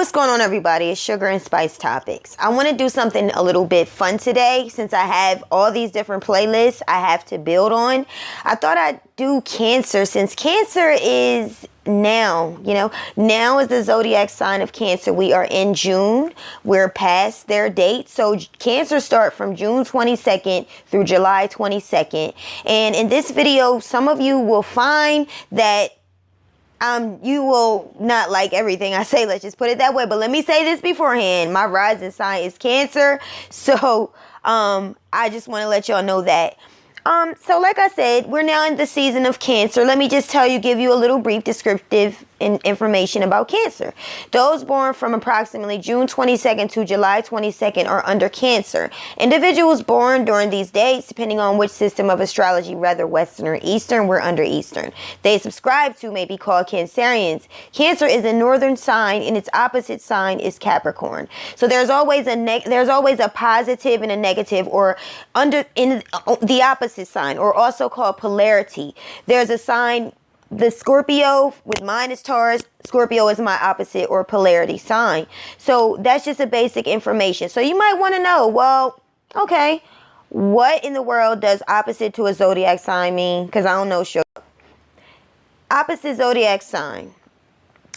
What's going on, everybody? It's Sugar and Spice Topics. I want to do something a little bit fun today since I have all these different playlists I have to build on. I thought I'd do Cancer since Cancer is now is the zodiac sign of Cancer. We are in June. We're past their date. So Cancer start from June 22nd through July 22nd. And in this video, some of you will find that you will not like everything I say, let's just put it that way. But let me say this beforehand. My rising sign is Cancer. So I just want to let y'all know that. So like I said, we're now in the season of Cancer. Let me just give you a little brief descriptive information about Cancer. Those born from approximately June 22nd to July 22nd are under Cancer. Individuals born during these dates, depending on which system of astrology, whether Western or Eastern, we're under Eastern, they subscribe to, may be called Cancerians. Cancer is a northern sign, and its opposite sign is Capricorn. So there's always a positive and a negative, or in the opposite sign, or also called polarity. There's a sign, the Scorpio, with mine is Taurus. Scorpio is my opposite or polarity sign. So that's just a basic information. So you might want to know, well, okay, what in the world does opposite to a zodiac sign mean? Because I don't know. Sure. Opposite zodiac sign.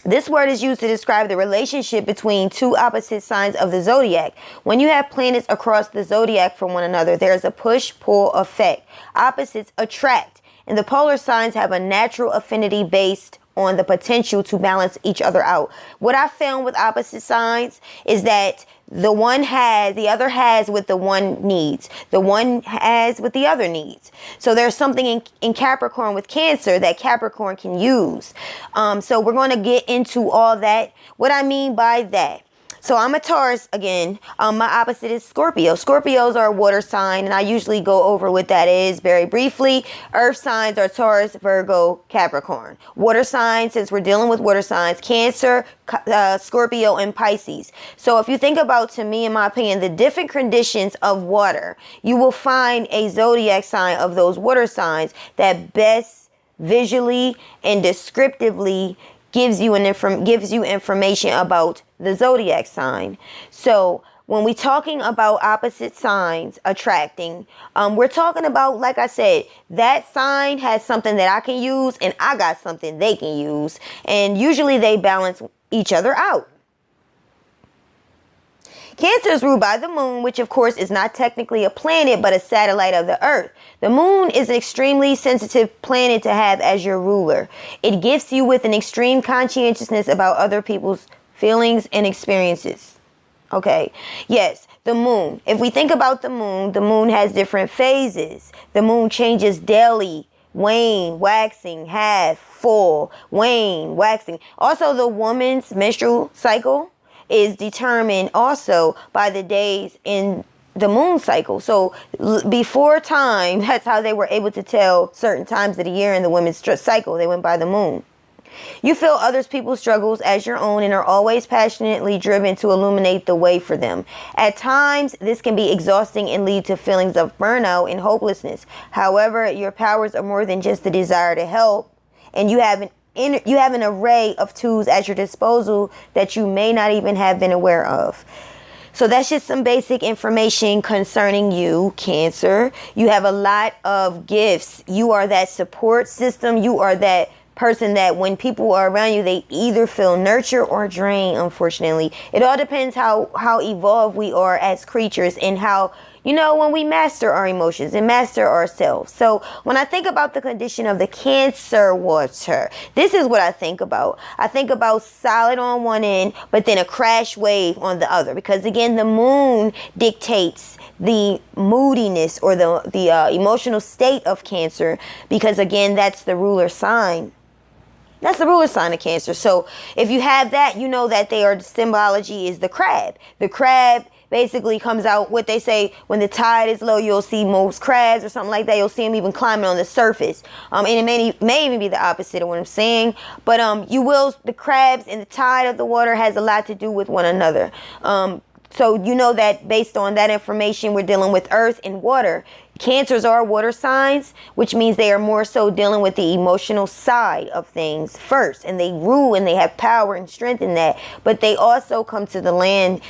This word is used to describe the relationship between two opposite signs of the zodiac. When you have planets across the zodiac from one another, there is a push-pull effect. Opposites attract, and the polar signs have a natural affinity based on the potential to balance each other out. What I found with opposite signs is that the other has what the one needs. The one has what the other needs. So there's something in Capricorn with Cancer that Capricorn can use. So we're going to get into all that. What I mean by that. So I'm a Taurus again. My opposite is Scorpio. Scorpios are a water sign, and I usually go over what that is very briefly. Earth signs are Taurus, Virgo, Capricorn. Water signs, since we're dealing with water signs, Cancer, Scorpio, and Pisces. So if you think about, to me, in my opinion, the different conditions of water, you will find a zodiac sign of those water signs that best visually and descriptively gives you information about the zodiac sign. So when we're talking about opposite signs attracting, we're talking about, like I said, that sign has something that I can use and I got something they can use. And usually they balance each other out. Cancer is ruled by the moon, which of course is not technically a planet, but a satellite of the earth. The moon is an extremely sensitive planet to have as your ruler. It gifts you with an extreme conscientiousness about other people's feelings and experiences. Okay. Yes, the moon. If we think about the moon has different phases. The moon changes daily. Wane, waxing, half, full, wane, waxing. Also, the woman's menstrual cycle is determined also by the days in the moon cycle. So before time, that's how they were able to tell certain times of the year in the women's cycle. They went by the moon. You feel others people's struggles as your own and are always passionately driven to illuminate the way for them. At times, this can be exhausting and lead to feelings of burnout and hopelessness. However, your powers are more than just the desire to help, and you have an array of tools at your disposal that you may not even have been aware of. So that's just some basic information concerning you, Cancer. You have a lot of gifts. You are that support system. You are that person that when people are around you, they either feel nurture or drain, unfortunately. It all depends how evolved we are as creatures and how, when we master our emotions and master ourselves. So when I think about the condition of the Cancer water, this is what I think about. I think about solid on one end, but then a crash wave on the other. Because again, the moon dictates the moodiness or the emotional state of Cancer. Because again, that's the ruler sign. That's the ruler sign of Cancer. So if you have that, you know that the symbology is the crab. The crab basically comes out, what they say, when the tide is low, you'll see most crabs or something like that. You'll see them even climbing on the surface. And it may even be the opposite of what I'm saying. But the crabs and the tide of the water has a lot to do with one another. So you know that based on that information, we're dealing with earth and water. Cancers are water signs, which means they are more so dealing with the emotional side of things first, and they rule and they have power and strength in that. But they also come to the land.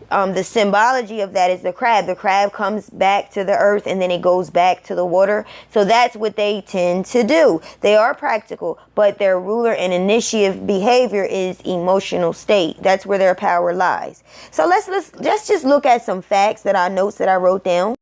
The symbology of that is the crab. The crab comes back to the earth and then it goes back to the water. So that's what they tend to do. They are practical, but their ruler and initiative behavior is emotional state. That's where their power lies. So let's just look at some facts that I notes that I wrote down.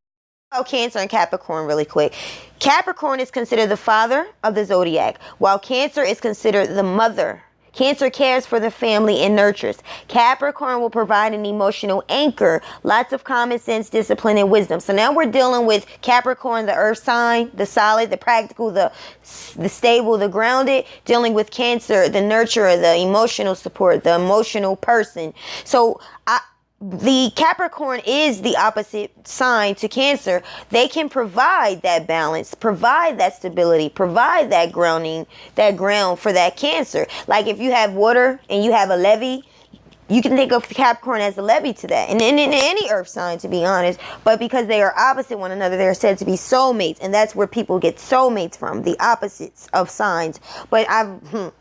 About Cancer and Capricorn really quick. Capricorn is considered the father of the zodiac, while Cancer is considered the mother. Cancer cares for the family and nurtures. Capricorn will provide an emotional anchor, lots of common sense, discipline, and wisdom. So now we're dealing with Capricorn, the earth sign, the solid, the practical, the stable, the grounded, dealing with Cancer, the nurturer, the emotional support, the emotional person. So the Capricorn is the opposite sign to Cancer. They can provide that balance, provide that stability, provide that grounding, that ground for that Cancer. Like if you have water and you have a levee, you can think of Capricorn as a levee to that. And in any earth sign, to be honest. But because they are opposite one another, they're said to be soulmates. And that's where people get soulmates from, the opposites of signs. But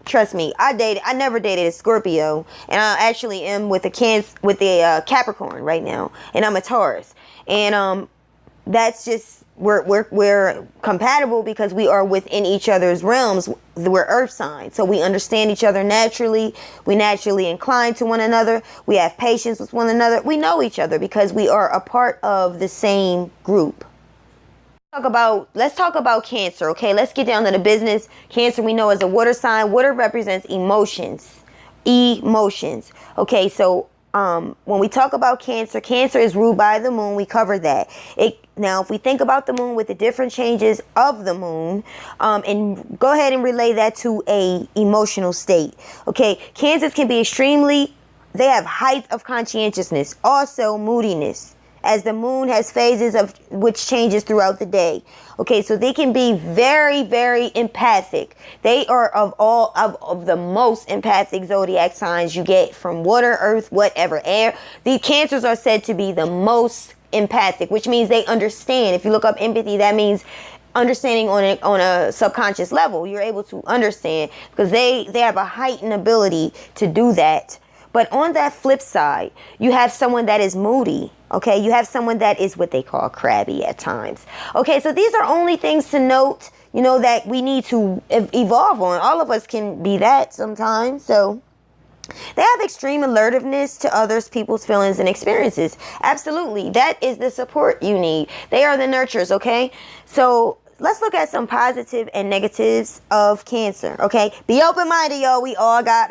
trust me, I never dated a Scorpio. And I actually am with a Capricorn right now. And I'm a Taurus. And that's just, we're compatible because we are within each other's realms. We're earth signs, so we understand each other naturally. We naturally incline to one another. We have patience with one another. We know each other because we are a part of the same group. Let's talk about Cancer, okay? Let's get down to the business. Cancer, we know, is a water sign. Water represents emotions. Okay, so when we talk about Cancer, Cancer is ruled by the moon. We covered that. Now, if we think about the moon with the different changes of the moon, and go ahead and relay that to a emotional state. Okay, Cancers can be they have heights of conscientiousness, also moodiness, as the moon has phases of which changes throughout the day. Okay, so they can be very, very empathic. They are of the most empathic zodiac signs you get from water, earth, whatever, air. The Cancers are said to be the most empathic, which means they understand. If you look up empathy, that means understanding on a subconscious level. You're able to understand because they have a heightened ability to do that. But on that flip side, you have someone that is moody. Okay, you have someone that is what they call crabby at times. Okay, so these are only things to note, that we need to evolve on. All of us can be that sometimes. So they have extreme alertiveness to others, people's feelings and experiences. Absolutely. That is the support you need. They are the nurturers, okay? So let's look at some positive and negatives of Cancer, okay? Be open-minded, y'all. We all got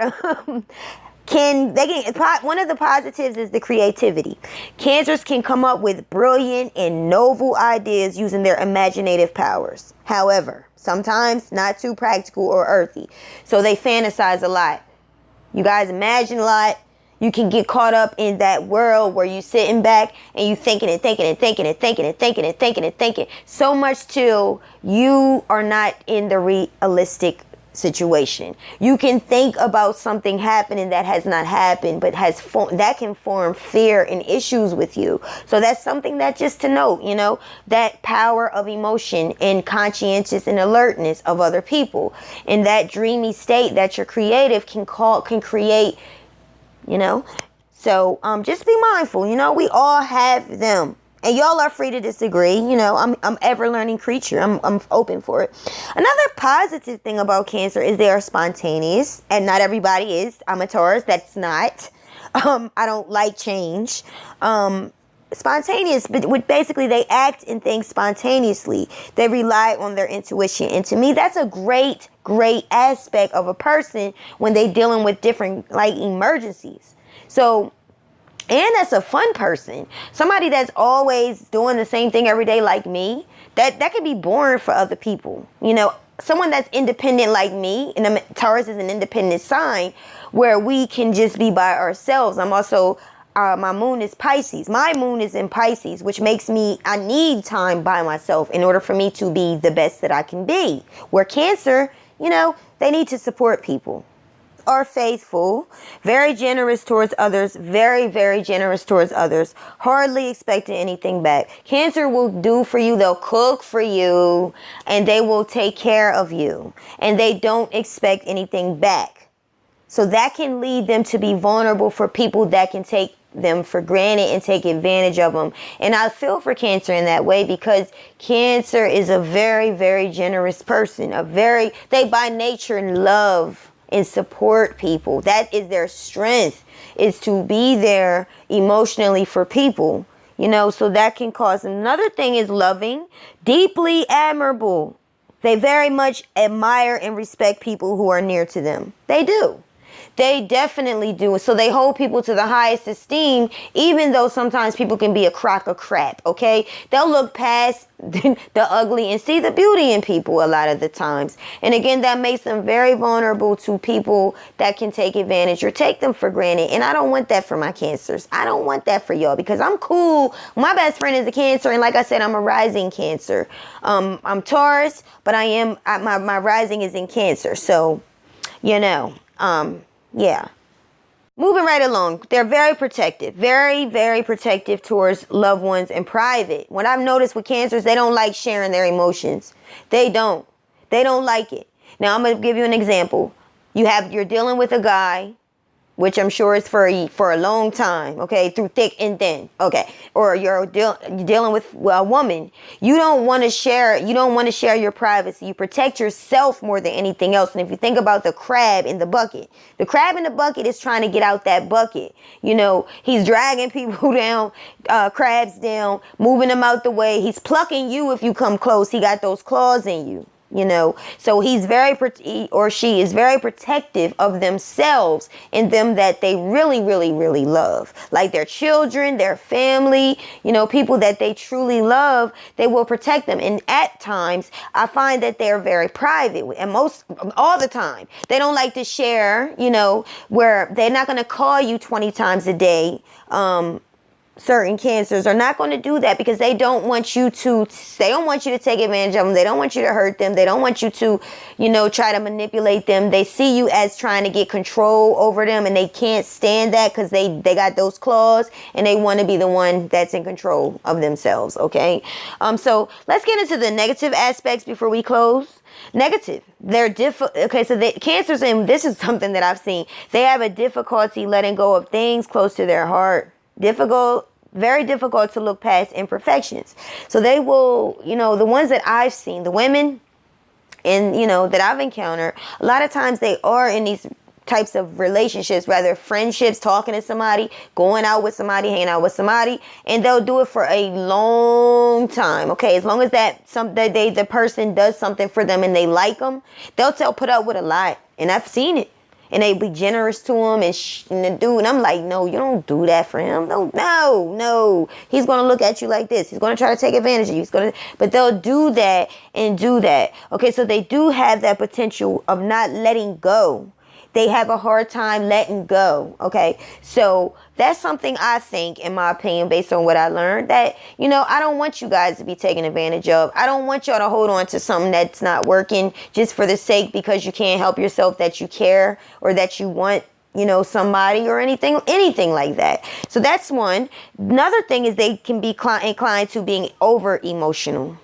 one of the positives is the creativity. Cancers can come up with brilliant and novel ideas using their imaginative powers. However, sometimes not too practical or earthy. So they fantasize a lot. You guys imagine a lot. You can get caught up in that world where you're sitting back and you thinking and thinking and thinking and thinking and thinking and thinking and thinking. So much till you are not in the realistic situation. You can think about something happening that has not happened, but that can form fear and issues with you. So that's something that just to note, that power of emotion and conscientious and alertness of other people, and that dreamy state that you're creative can create, So just be mindful. We all have them. And y'all are free to disagree. I'm ever learning creature. I'm open for it. Another positive thing about Cancer is they are spontaneous, and not everybody is. I'm a Taurus. That's not. I don't like change. Spontaneous, but basically they act and think spontaneously. They rely on their intuition, and to me, that's a great aspect of a person when they're dealing with different emergencies. So. And that's a fun person. Somebody that's always doing the same thing every day like me, that can be boring for other people. Someone that's independent like me, and Taurus is an independent sign, where we can just be by ourselves. I'm also, my moon is Pisces. My moon is in Pisces, which makes I need time by myself in order for me to be the best that I can be. Where Cancer, they need to support people. are faithful, very generous towards others, very, very generous towards others, hardly expecting anything back. Cancer will do for you, they'll cook for you, and they will take care of you, and they don't expect anything back. So that can lead them to be vulnerable for people that can take them for granted and take advantage of them. And I feel for Cancer in that way, because Cancer is a very, very generous person. They by nature love and support people. That is their strength, is to be there emotionally for people. So that can cause them. Another thing is loving, deeply admirable. They very much admire and respect people who are near to them. They do. They definitely do. So they hold people to the highest esteem, even though sometimes people can be a crock of crap, okay? They'll look past the ugly and see the beauty in people a lot of the times. And again, that makes them very vulnerable to people that can take advantage or take them for granted. And I don't want that for my Cancers. I don't want that for y'all, because I'm cool. My best friend is a Cancer, and like I said, I'm a rising Cancer. I'm Taurus, but my rising is in Cancer. So, yeah. Moving right along. They're very protective. Very, very protective towards loved ones in private. What I've noticed with Cancers, they don't like sharing their emotions. They don't. They don't like it. Now, I'm going to give you an example. You're dealing with a guy, which I'm sure is for a long time, okay, through thick and thin, okay, or you're dealing with a woman. You don't want to share your privacy. You protect yourself more than anything else. And if you think about the crab in the bucket is trying to get out that bucket. He's dragging people down, crabs down, moving them out the way. He's plucking you if you come close. He got those claws in you. So he or she is very protective of themselves and them that they really, really, really love. Like their children, their family, people that they truly love, they will protect them. And at times, I find that they're very private, and all the time. They don't like to share, where they're not going to call you 20 times a day. Certain Cancers are not going to do that, because they don't want you to take advantage of them. They don't want you to hurt them. They don't want you to, try to manipulate them. They see you as trying to get control over them, and they can't stand that, because they got those claws, and they want to be the one that's in control of themselves. Okay. So let's get into the negative aspects before we close. Negative. They're okay, so Cancers, and this is something that I've seen, they have a difficulty letting go of things close to their heart. Very difficult to look past imperfections. So they will, the ones that I've seen, the women and, that I've encountered, a lot of times they are in these types of relationships, rather friendships, talking to somebody, going out with somebody, hanging out with somebody, and they'll do it for a long time. Okay, as long as the person does something for them and they like them, they'll put up with a lot. And I've seen it. And they be generous to him and I'm like, no, you don't do that for him. No. He's going to look at you like this. He's going to try to take advantage of you. But they'll do that and do that. Okay, so they do have that potential of not letting go. They have a hard time letting go. Okay, so that's something I think, in my opinion, based on what I learned, that, I don't want you guys to be taken advantage of. I don't want y'all to hold on to something that's not working just for the sake, because you can't help yourself, that you care or that you want, somebody or anything like that. So that's one. Another thing is they can be inclined to being over emotional.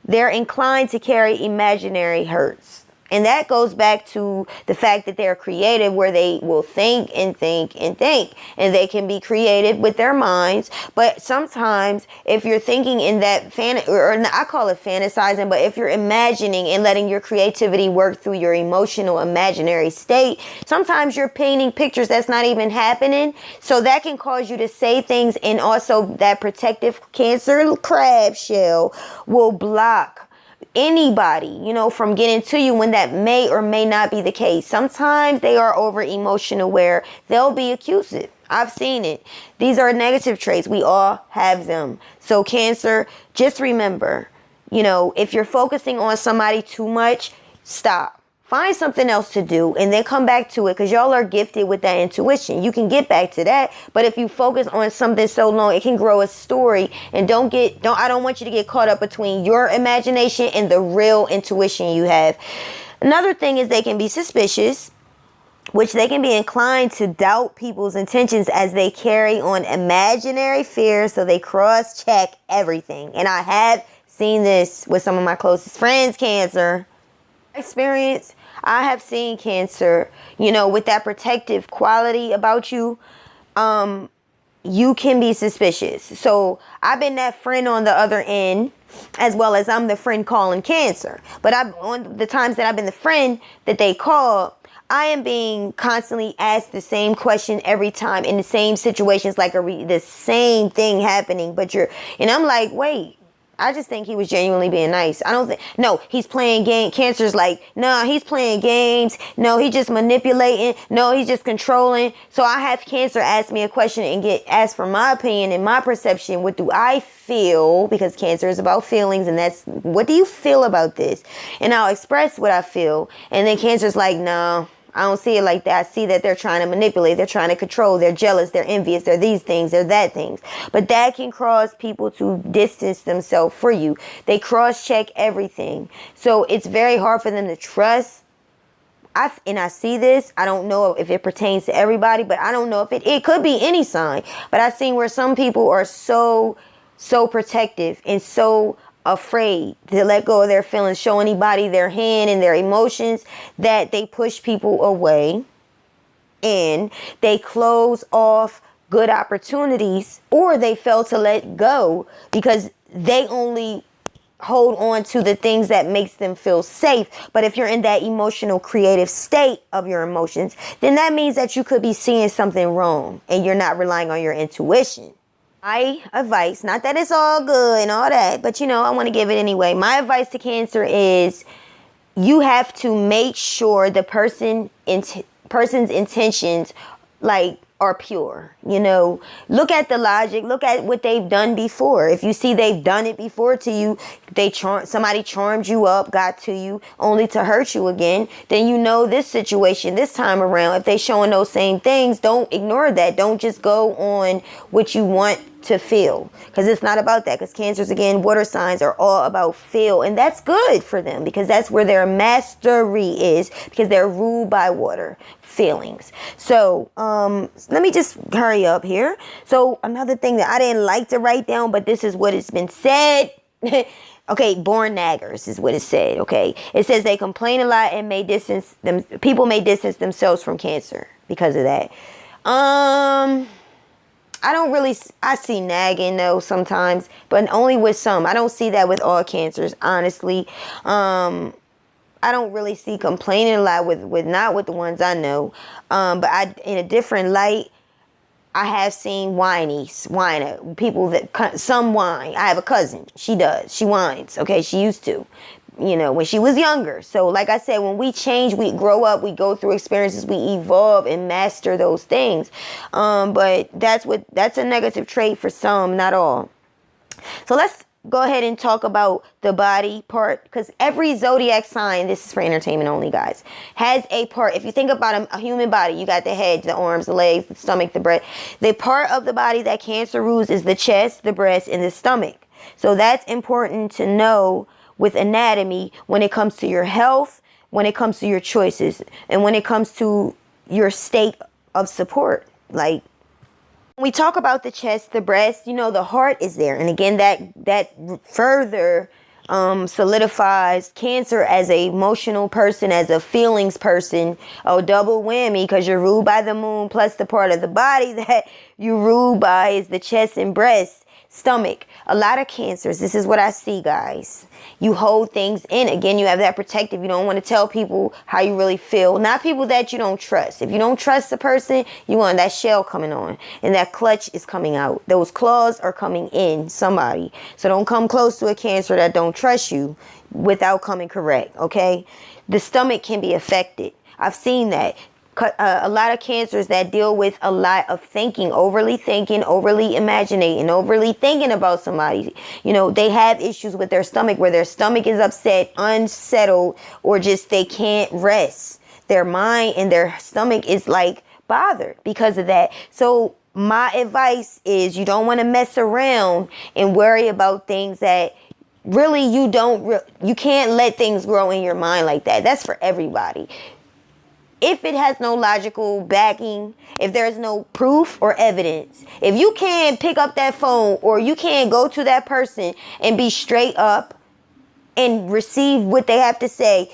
They're inclined to carry imaginary hurts. And that goes back to the fact that they're creative, where they will think and think and think. And they can be creative with their minds. But sometimes if you're thinking in that or I call it fantasizing, but if you're imagining and letting your creativity work through your emotional imaginary state, sometimes you're painting pictures that's not even happening. So that can cause you to say things, and also that protective Cancer crab shell will block anybody, from getting to you, when that may or may not be the case. Sometimes they are over emotional, where they'll be accusive. I've seen it. These are negative traits. We all have them. So Cancer, just remember, if you're focusing on somebody too much, stop. Find something else to do and then come back to it, because y'all are gifted with that intuition. You can get back to that. But if you focus on something so long, it can grow a story. And I don't want you to get caught up between your imagination and the real intuition you have. Another thing is they can be suspicious. which they can be inclined to doubt people's intentions as they carry on imaginary fears, so they cross-check everything. And I have seen this with some of my closest friends, Cancer. Experience, I have seen Cancer, with that protective quality about you, you can be suspicious. So I've been that friend on the other end, as well as I'm the friend calling Cancer. But on the times that I've been the friend that they call, I am being constantly asked the same question every time in the same situations, like the same thing happening. And I'm like, wait, I just think he was genuinely being nice. I don't think, no, he's playing game. Cancer's like, no, he's playing games. No, he's just manipulating. No, he's just controlling. So I have Cancer ask me a question and get asked for my opinion and my perception. What do I feel? Because Cancer is about feelings, and that's, what do you feel about this? And I'll express what I feel. And then Cancer's like, no, I don't see it like that. I see that they're trying to manipulate. They're trying to control. They're jealous. They're envious. They're these things. They're that things. But that can cause people to distance themselves for you. They cross-check everything. So it's very hard for them to trust. I see this. I don't know if it pertains to everybody, but I don't know if it could be any sign. But I've seen where some people are so protective and so afraid to let go of their feelings, show anybody their hand and their emotions, that they push people away and they close off good opportunities, or they fail to let go because they only hold on to the things that makes them feel safe. But if you're in that emotional creative state of your emotions, then that means that you could be seeing something wrong and you're not relying on your intuition. My advice, not that it's all good and all that, but I want to give it anyway. My advice to Cancer is you have to make sure the person's intentions are pure. Look at the logic. Look at what they've done before. If you see they've done it before to you, somebody charmed you up, got to you, only to hurt you again, then this situation this time around, if they showing those same things, don't ignore that. Don't just go on what you want to feel, because it's not about that. Because Cancers, again, water signs are all about feel, and that's good for them because that's where their mastery is, because they're ruled by water feelings. So let me just hurry up here. So another thing that I didn't like to write down, but this is what has been said. Okay, born naggers is what it said. Okay, it says they complain a lot and people may distance themselves from Cancer because of that. I see nagging though sometimes, but only with some. I don't see that with all Cancers, honestly. I don't really see complaining a lot not with the ones I know. But in a different light, I have seen whiner, people that some whine. I have a cousin. She does. She whines. Okay, she used to. When she was younger. So like I said, when we change, we grow up, we go through experiences, we evolve and master those things. But that's a negative trait for some, not all. So let's go ahead and talk about the body part, because every zodiac sign, this is for entertainment only, guys, has a part. If you think about a human body, you got the head, the arms, the legs, the stomach, the breast. The part of the body that Cancer rules is the chest, the breast, and the stomach. So that's important to know with anatomy when it comes to your health, when it comes to your choices, and when it comes to your state of support. Like, when we talk about the chest, the breast, the heart is there. And again, that further solidifies Cancer as a emotional person, as a feelings person. Oh, double whammy, because you're ruled by the moon, plus the part of the body that you ruled by is the chest and breast. Stomach. A lot of Cancers, this is what I see, guys. You hold things in. Again, you have that protective. You don't want to tell people how you really feel. Not people that you don't trust. If you don't trust the person, you want that shell coming on. And that clutch is coming out. Those claws are coming in somebody. So don't come close to a Cancer that don't trust you without coming correct, okay? The stomach can be affected. I've seen that. A lot of Cancers that deal with a lot of thinking, overly imaginating, overly thinking about somebody. They have issues with their stomach, where their stomach is upset, unsettled, or just they can't rest. Their mind and their stomach is bothered because of that. So my advice is you don't want to mess around and worry about things that really you can't let things grow in your mind like that. That's for everybody. if it has no logical backing, if there's no proof or evidence, if you can't pick up that phone or you can't go to that person and be straight up and receive what they have to say,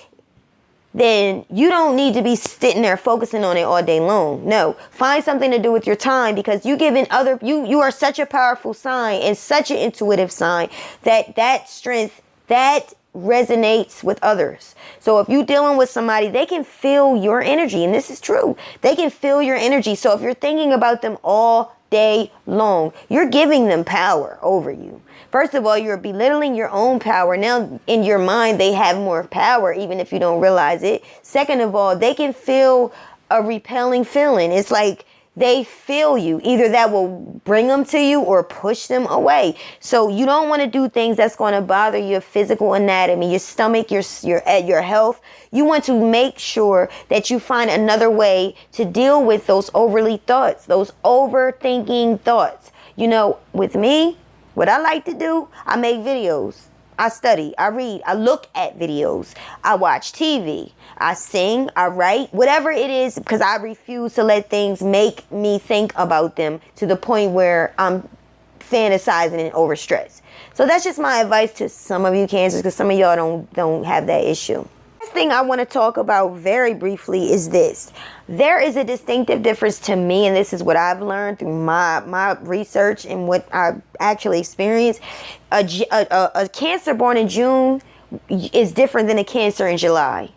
then you don't need to be sitting there focusing on it all day long. No, find something to do with your time, because you are such a powerful sign and such an intuitive sign that strength, that resonates with others. So if you're dealing with somebody, they can feel your energy, and this is true. They can feel your energy. So if you're thinking about them all day long, you're giving them power over you. First of all, you're belittling your own power. Now, in your mind, they have more power, even if you don't realize it. Second of all, they can feel a repelling feeling. It's like they feel you. Either that will bring them to you or push them away. So you don't want to do things that's going to bother your physical anatomy, your stomach, your health. You want to make sure that you find another way to deal with those overly thoughts, those overthinking thoughts. You know, with me, what I like to do, I make videos. I study, I read, I look at videos, I watch TV, I sing, I write, whatever it is, because I refuse to let things make me think about them to the point where I'm fantasizing and overstressed. So that's just my advice to some of you Cancers, because some of y'all don't have that issue. Next thing I want to talk about very briefly is this. There is a distinctive difference to me, and this is what I've learned through my research and what I actually experienced. A Cancer born in June is different than a Cancer in July.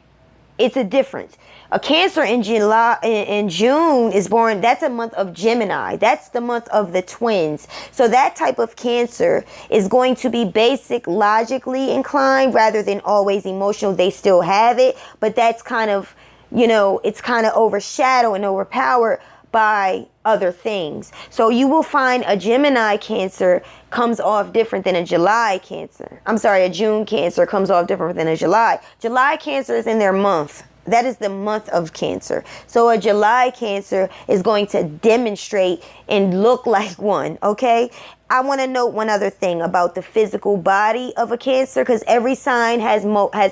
It's a difference. A Cancer in June is born, that's a month of Gemini. That's the month of the twins. So that type of Cancer is going to be basic, logically inclined rather than always emotional. They still have it, but that's kind of, you know, it's kind of overshadowed and overpowered by other things. So you will find a Gemini Cancer comes off different than a July Cancer. I'm sorry, a June Cancer comes off different than a July. July Cancer is in their month. That is the month of Cancer. So a July Cancer is going to demonstrate and look like one, okay? I want to note one other thing about the physical body of a Cancer, because every sign has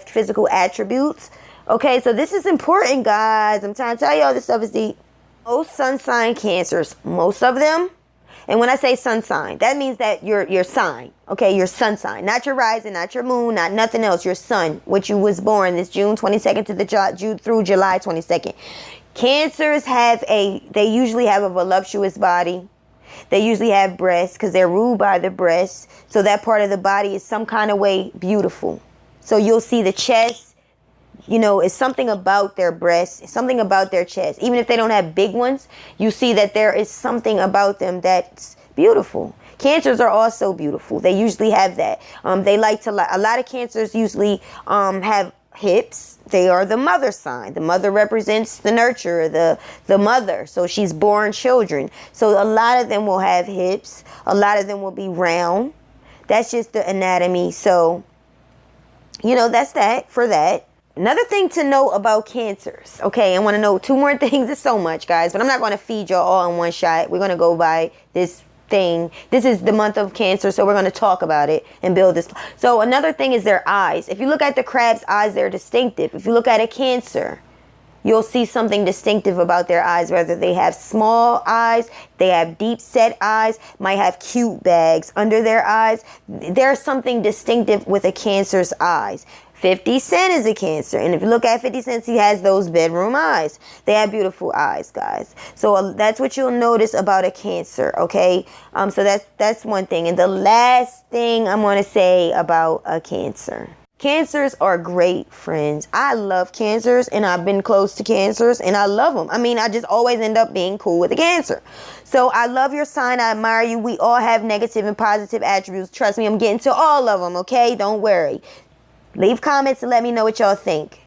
physical attributes. Okay, so this is important, guys. I'm trying to tell y'all this stuff is deep. Most sun sign Cancers, most of them, and when I say sun sign, that means that your sign, okay, your sun sign, not your rising, not your moon, not nothing else, your sun, which you was born this June 22nd to through July 22nd. Cancers they usually have a voluptuous body. They usually have breasts because they're ruled by the breasts. So that part of the body is some kind of way beautiful. So you'll see the chest. You know, it's something about their breasts, something about their chest. Even if they don't have big ones, you see that there is something about them that's beautiful. Cancers are also beautiful. They usually have that. They like to, a lot of Cancers usually have hips. They are the mother sign. The mother represents the nurturer, the mother. So she's born children. So a lot of them will have hips. A lot of them will be round. That's just the anatomy. So, you know, that's that for that. Another thing to know about Cancers. Okay, I want to know two more things. It's so much, guys, but I'm not going to feed y'all all in one shot. We're going to go by this thing. This is the month of Cancer, so we're going to talk about it and build this. So another thing is their eyes. If you look at the crab's eyes, they're distinctive. If you look at a Cancer, you'll see something distinctive about their eyes, whether they have small eyes, they have deep set eyes, might have cute bags under their eyes. There's something distinctive with a Cancer's eyes. 50 Cent is a Cancer, and if you look at 50 Cent, he has those bedroom eyes. They have beautiful eyes, guys. So that's what you'll notice about a Cancer, okay? So that's one thing. And the last thing I'm going to say about a Cancer. Cancers are great friends. I love Cancers, and I've been close to Cancers, and I love them. I mean, I just always end up being cool with a Cancer. So I love your sign. I admire you. We all have negative and positive attributes. Trust me, I'm getting to all of them, okay? Don't worry. Leave comments and let me know what y'all think.